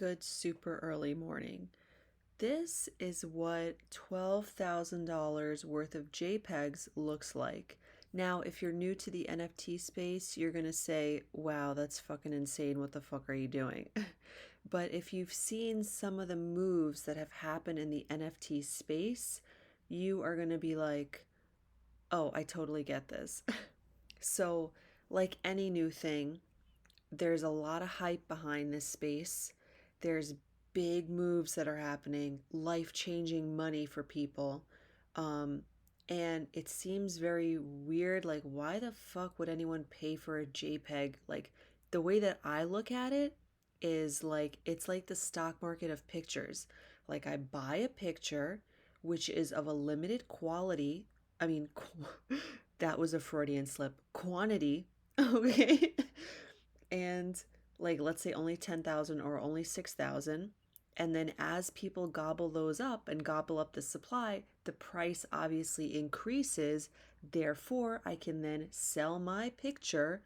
good super early morning. This is what $12,000 worth of JPEGs looks like. Now, if you're new to the NFT space, you're going to say, wow, that's fucking insane. What the fuck are you doing? But if you've seen some of the moves that have happened in the NFT space, you are going to be like, oh, I totally get this. So, like any new thing, there's a lot of hype behind this space. There's big moves that are happening, life-changing money for people. Um, and it seems very weird. Like, why the fuck would anyone pay for a JPEG? Like, the way that I look at it is like, it's like the stock market of pictures. Like, I buy a picture, which is of a limited quality. I mean, that was a Freudian slip. Quantity. Okay. And like let's say only 10,000 or only 6,000, and then as people gobble those up and gobble up the supply, the price obviously increases. Therefore, I can then sell my picture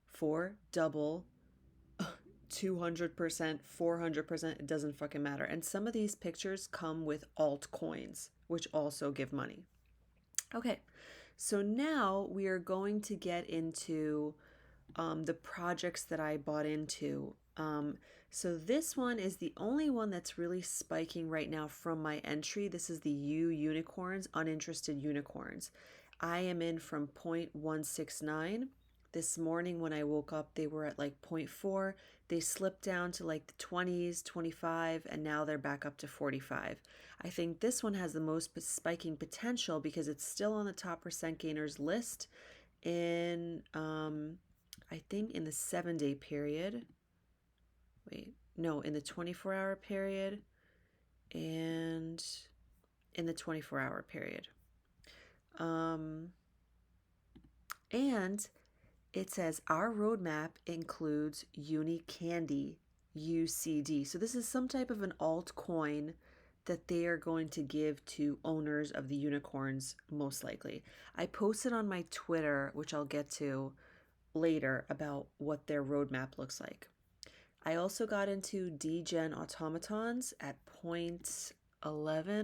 for double, 200%, 400%, it doesn't fucking matter. And some of these pictures come with altcoins, which also give money. Okay, so now we are going to get into the projects that I bought into. So this one is the only one that's really spiking right now from my entry. This is the UUnicorns, uninterested unicorns. I am in from 0.169. This morning when I woke up, they were at like zero point 0.4. They slipped down to like the 20s, 25, and now they're back up to 45. I think this one has the most spiking potential because it's still on the top percent gainers list in I think in the 7-day period. Wait, no, in the 24-hour period and in the 24-hour period. And it says our roadmap includes UniCandy, UCD. So this is some type of an altcoin that they are going to give to owners of the unicorns, most likely. I posted on my Twitter, which I'll get to later, about what their roadmap looks like. I also got into degen automatons at 0.11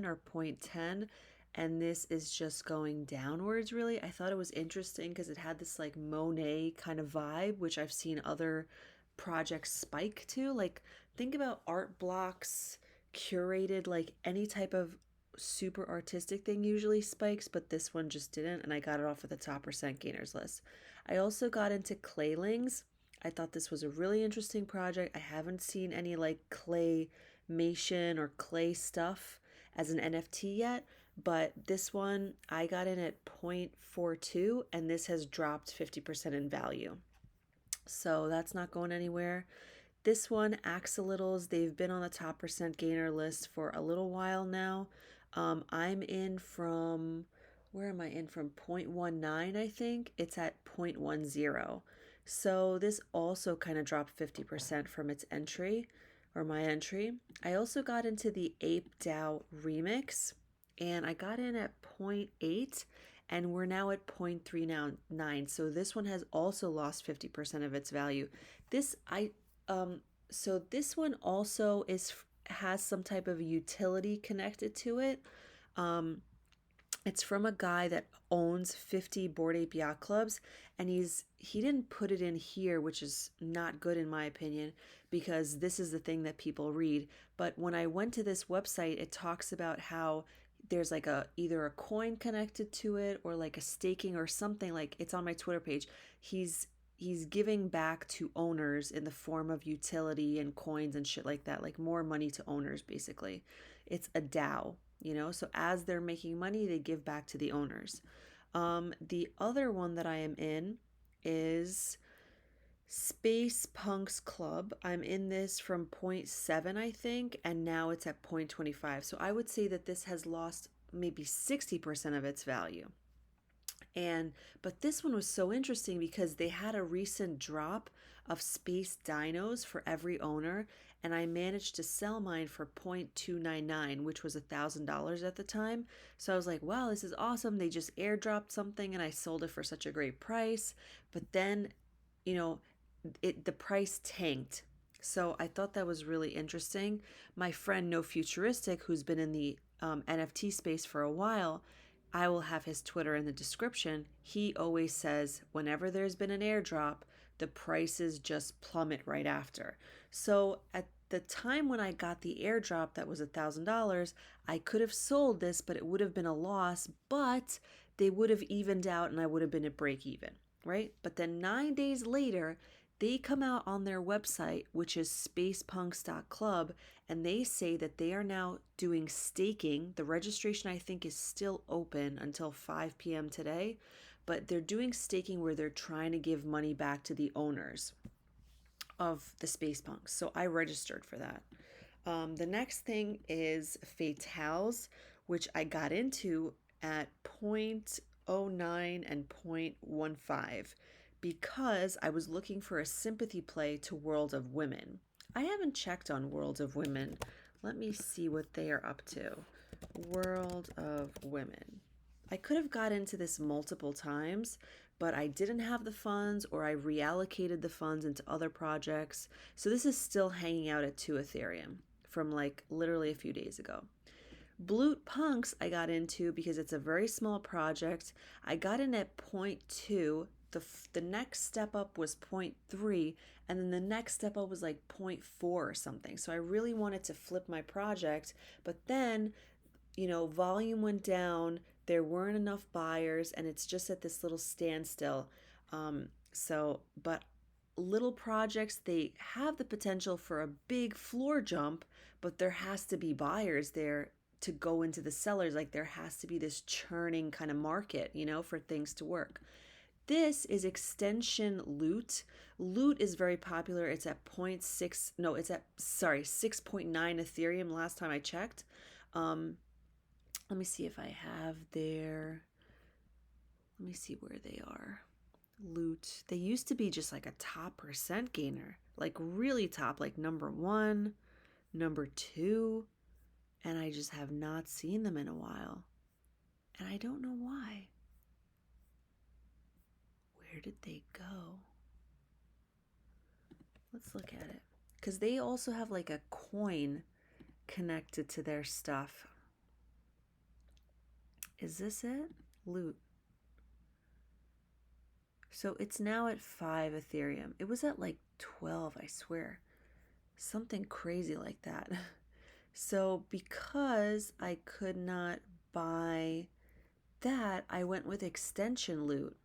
or 0.10, and this is just going downwards really. I thought it was interesting because it had this like Monet kind of vibe, which I've seen other projects spike to. Like, think about art blocks curated, like any type of super artistic thing usually spikes, but this one just didn't, and I got it off of the top percent gainers list. I also got into claylings. I thought this was a really interesting project. I haven't seen any like claymation or clay stuff as an NFT yet, but this one I got in at 0.42, and this has dropped 50% in value. So that's not going anywhere. This one, Axolotls, they've been on the top percent gainer list for a little while now. I'm in from, where am I in from? 0.19, I think. It's at 0.10. So this also kind of dropped 50% from its entry, or my entry. I also got into the Ape DAO remix, and I got in at 0.8, and we're now at 0.39. So this one has also lost 50% of its value. This so this one also has some type of utility connected to it. It's from a guy that owns 50 Bored Ape Yacht Clubs, and he didn't put it in here, which is not good in my opinion, because this is the thing that people read. But when I went to this website, it talks about how there's like either a coin connected to it or like a staking or something. Like, it's on my Twitter page. He's giving back to owners in the form of utility and coins and shit like that, like more money to owners basically. It's a DAO. So as they're making money, they give back to the owners. The other one that I am in is Space Punks Club. I'm in this from 0.7, I think, and now it's at 0.25. So I would say that this has lost maybe 60% of its value. But this one was so interesting because they had a recent drop of space dinos for every owner, and I managed to sell mine for 0.299, which was $1,000 at the time. So I was like, wow, this is awesome. They just airdropped something and I sold it for such a great price. But then, the price tanked So I thought that was really interesting. My friend No Futuristic, who's been in the NFT space for a while, I will have his Twitter in the description. He always says whenever there's been an airdrop, the prices just plummet right after. So at the time when I got the airdrop that was $1,000, I could have sold this, but it would have been a loss, but they would have evened out and I would have been at break even, right? But then 9 days later, they come out on their website, which is spacepunks.club, and they say that they are now doing staking. The registration, I think, is still open until 5 p.m. today, but they're doing staking where they're trying to give money back to the owners of the Space Punks. So I registered for that. The next thing is Fatales, which I got into at 0.09 and 0.15 because I was looking for a sympathy play to World of Women. I haven't checked on World of Women. Let me see what they are up to. World of Women. I could have got into this multiple times, but I didn't have the funds or I reallocated the funds into other projects. So this is still hanging out at 2 Ethereum from like literally a few days ago. Bloot Punks I got into because it's a very small project. I got in at point 0.2. The next step up was point 0.3, and then the next step up was like point 0.4 or something. So I really wanted to flip my project, but then volume went down. There weren't enough buyers, and it's just at this little standstill. But little projects, they have the potential for a big floor jump, but there has to be buyers there to go into the sellers. Like there has to be this churning kind of market, for things to work. This is extension loot. Loot is very popular. It's at 0.6, no, it's at, sorry, 6.9 Ethereum last time I checked. Let me see if I have their, let me see where they are. Loot. They used to be just like a top percent gainer, like really top, like number 1, number 2, and I just have not seen them in a while. And I don't know why. Where did they go? Let's look at it. Because they also have like a coin connected to their stuff. Is this it? Loot. So it's now at 5 Ethereum. It was at like 12, I swear. Something crazy like that. So because I could not buy that, I went with extension loot.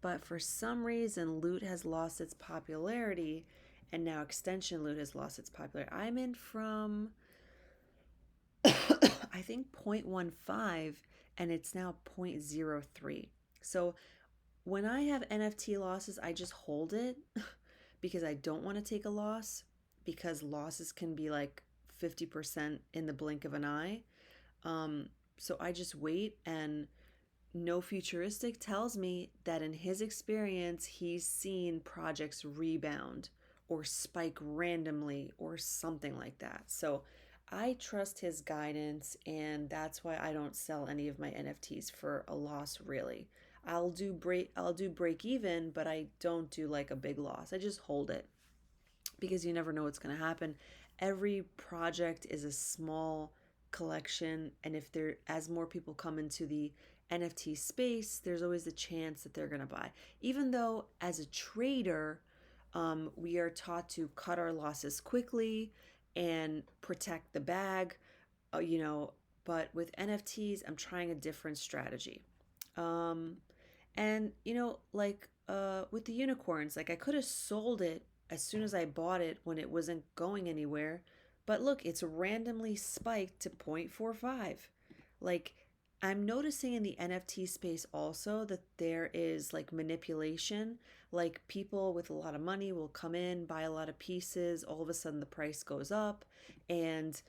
But for some reason, loot has lost its popularity, and now extension loot has lost its popularity. I'm in from, I think, 0.15, and it's now 0.03. So when I have NFT losses, I just hold it because I don't want to take a loss because losses can be like 50% in the blink of an eye. So I just wait, and No Futuristic tells me that in his experience, he's seen projects rebound or spike randomly or something like that. So I trust his guidance, and that's why I don't sell any of my NFTs for a loss really. I'll do break even, but I don't do like a big loss. I just hold it because you never know what's going to happen. Every project is a small collection, and if there as more people come into the NFT space, there's always the chance that they're going to buy. Even though as a trader, we are taught to cut our losses quickly and protect the bag, uh, you know, but with NFTs, I'm trying a different strategy. Um, and like with the unicorns, like I could have sold it as soon as I bought it when it wasn't going anywhere. But look, it's randomly spiked to 0.45. Like I'm noticing in the NFT space also that there is like manipulation. Like people with a lot of money will come in, buy a lot of pieces, all of a sudden the price goes up, and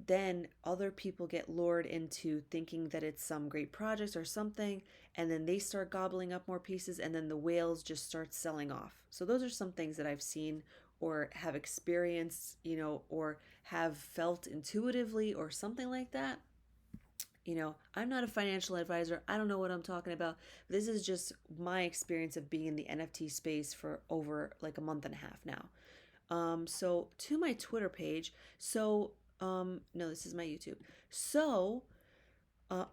then other people get lured into thinking that it's some great project or something, and then they start gobbling up more pieces, and then the whales just start selling off. So those are some things that I've seen or have experienced, or have felt intuitively or something like that. I'm not a financial advisor. I don't know what I'm talking about. This is just my experience of being in the NFT space for over like a month and a half now. So to my Twitter page. So, no, this is my YouTube. So,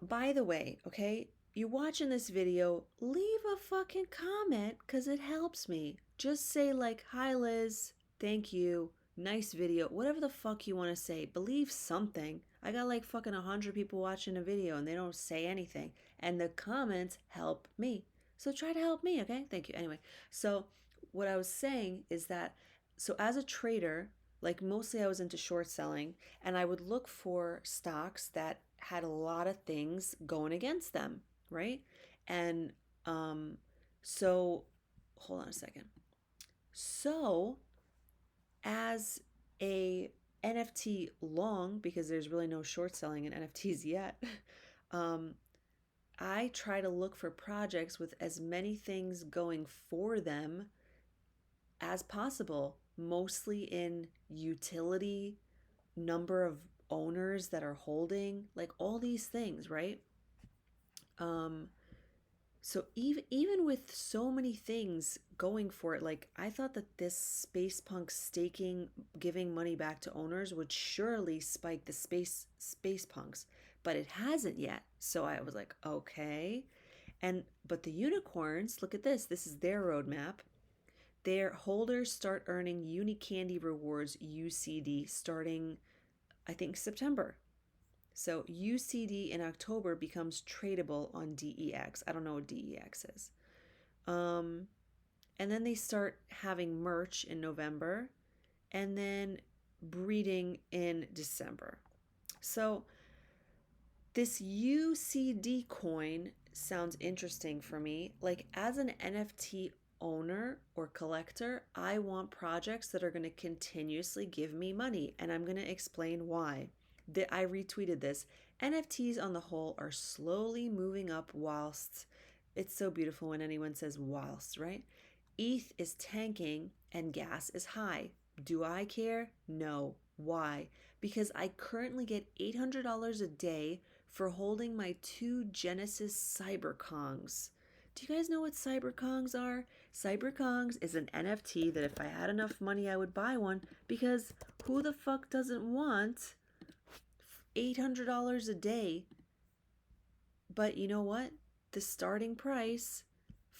by the way, okay, you watching this video, leave a fucking comment because it helps me. Just say like, "Hi Liz, thank you, nice video," whatever the fuck you want to say. Believe something. I got like fucking 100 people watching a video and they don't say anything, and the comments help me. So try to help me, okay? Thank you. Anyway, so what I was saying is that so as a trader, like mostly I was into short selling, and I would look for stocks that had a lot of things going against them, right? And um, so hold on a second. So as a NFT long, because there's really no short selling in NFTs yet, um, I try to look for projects with as many things going for them as possible, mostly in utility, number of owners that are holding, like all these things, right? Um, so even with so many things going for it, like I thought that this space punk staking, giving money back to owners would surely spike the space punks, but it hasn't yet. So I was like, okay. And but the unicorns, look at this. This is their roadmap. Their holders start earning UniCandy rewards UCD starting I think September. So UCD in October becomes tradable on DEX. I don't know what DEX is. Um, and then they start having merch in November and then breeding in December. So this UCD coin sounds interesting for me. Like as an NFT owner or collector, I want projects that are going to continuously give me money, and I'm going to explain why. I retweeted this. NFTs on the whole are slowly moving up whilst it's so beautiful when anyone says whilst, right? ETH is tanking and gas is high. Do I care? No. Why? Because I currently get $800 a day for holding my two Genesis Cyberkongs. Do you guys know what Cyberkongs are? Cyberkongs is an NFT that if I had enough money, I would buy one because who the fuck doesn't want $800 a day? But you know what? The starting price,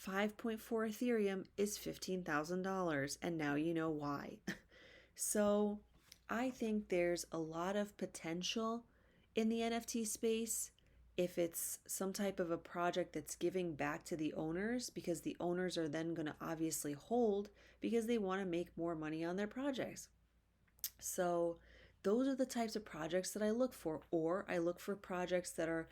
5.4 Ethereum, is $15,000. And now you know why. So I think there's a lot of potential in the NFT space if it's some type of a project that's giving back to the owners, because the owners are then going to obviously hold because they want to make more money on their projects. So those are the types of projects that I look for, or I look for projects that are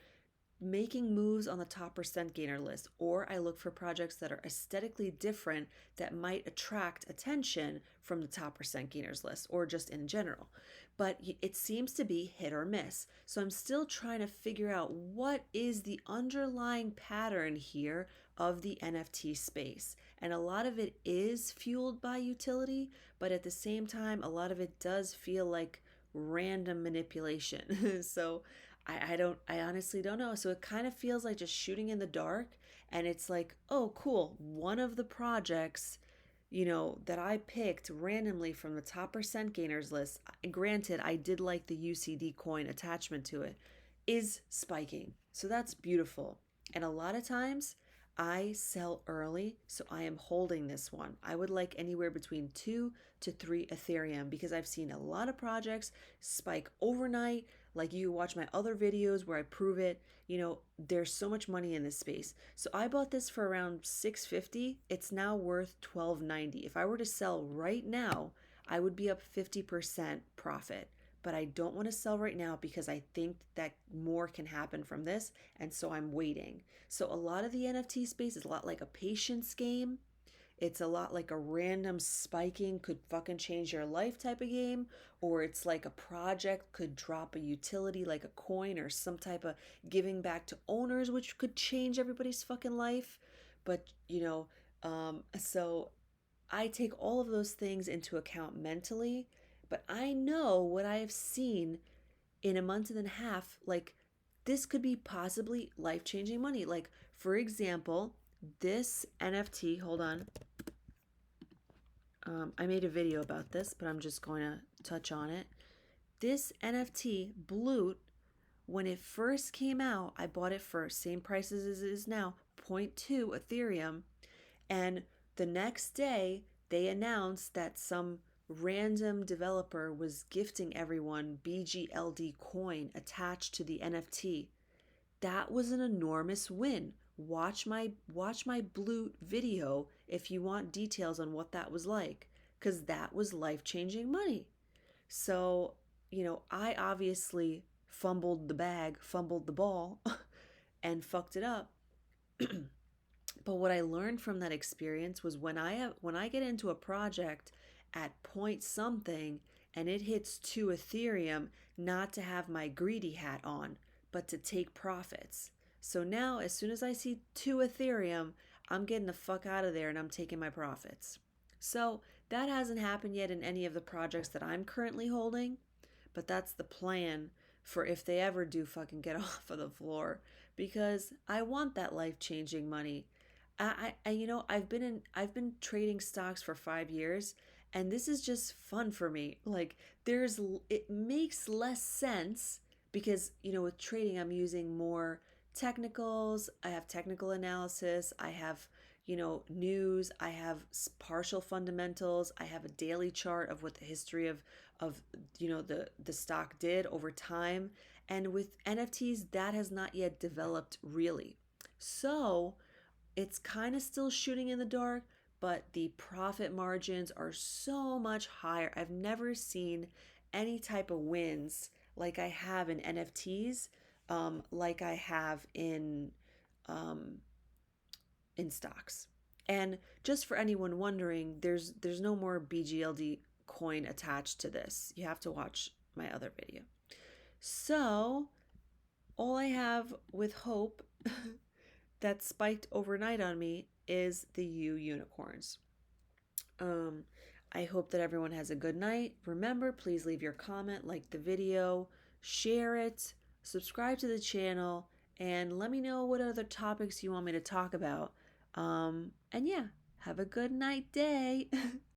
making moves on the top percent gainer list, or I look for projects that are aesthetically different that might attract attention from the top percent gainers list or just in general. But it seems to be hit or miss. So I'm still trying to figure out what is the underlying pattern here of the NFT space. And a lot of it is fueled by utility, but at the same time, a lot of it does feel like random manipulation. So I honestly don't know. So it kind of feels like just shooting in the dark. And it's like, oh, cool. One of the projects, that I picked randomly from the top percent gainers list, granted, I did like the UCD coin attachment to it, is spiking. So that's beautiful. And a lot of times I sell early, so I am holding this one. I would like anywhere between 2 to 3 Ethereum because I've seen a lot of projects spike overnight. Like you watch my other videos where I prove it. There's so much money in this space. So I bought this for around $650. It's now worth $12.90. If I were to sell right now, I would be up 50% profit. But I don't want to sell right now because I think that more can happen from this. And so I'm waiting. So a lot of the NFT space is a lot like a patience game. It's a lot like a random spiking could fucking change your life type of game, or it's like a project could drop a utility like a coin or some type of giving back to owners, which could change everybody's fucking life. But, so I take all of those things into account mentally, but I know what I have seen in a month and a half, like this could be possibly life-changing money. Like, for example, this NFT, hold on. I made a video about this, but I'm just going to touch on it. This NFT, Bloot, when it first came out, I bought it for same prices as it is now, zero point 0.2 Ethereum. And the next day, they announced that some random developer was gifting everyone BGLD coin attached to the NFT. That was an enormous win. Watch my Blue video if you want details on what that was like, cuz that was life-changing money. So, I obviously fumbled the bag, fumbled the ball and fucked it up. But what I learned from that experience was when I get into a project at point something and it hits 2 Ethereum, not to have my greedy hat on, but to take profits. So now as soon as I see 2 Ethereum, I'm getting the fuck out of there and I'm taking my profits. So that hasn't happened yet in any of the projects that I'm currently holding, but that's the plan for if they ever do fucking get off of the floor, because I want that life-changing money. I've been trading stocks for 5 years, and this is just fun for me. Like, it makes less sense because with trading I'm using more technicals. I have technical analysis. I have news. I have partial fundamentals. I have a daily chart of what the history of the stock did over time. And with NFTs, that has not yet developed really. So it's kind of still shooting in the dark, but the profit margins are so much higher. I've never seen any type of wins like I have in NFTs, like I have um, in stocks. And just for anyone wondering, there's no more BGLD coin attached to this. You have to watch my other video. So all I have with hope that spiked overnight on me is the UUnicorns. Um, I hope that everyone has a good night. Remember, please leave your comment, like the video, share it, subscribe to the channel, and let me know what other topics you want me to talk about. And yeah, have a good night day.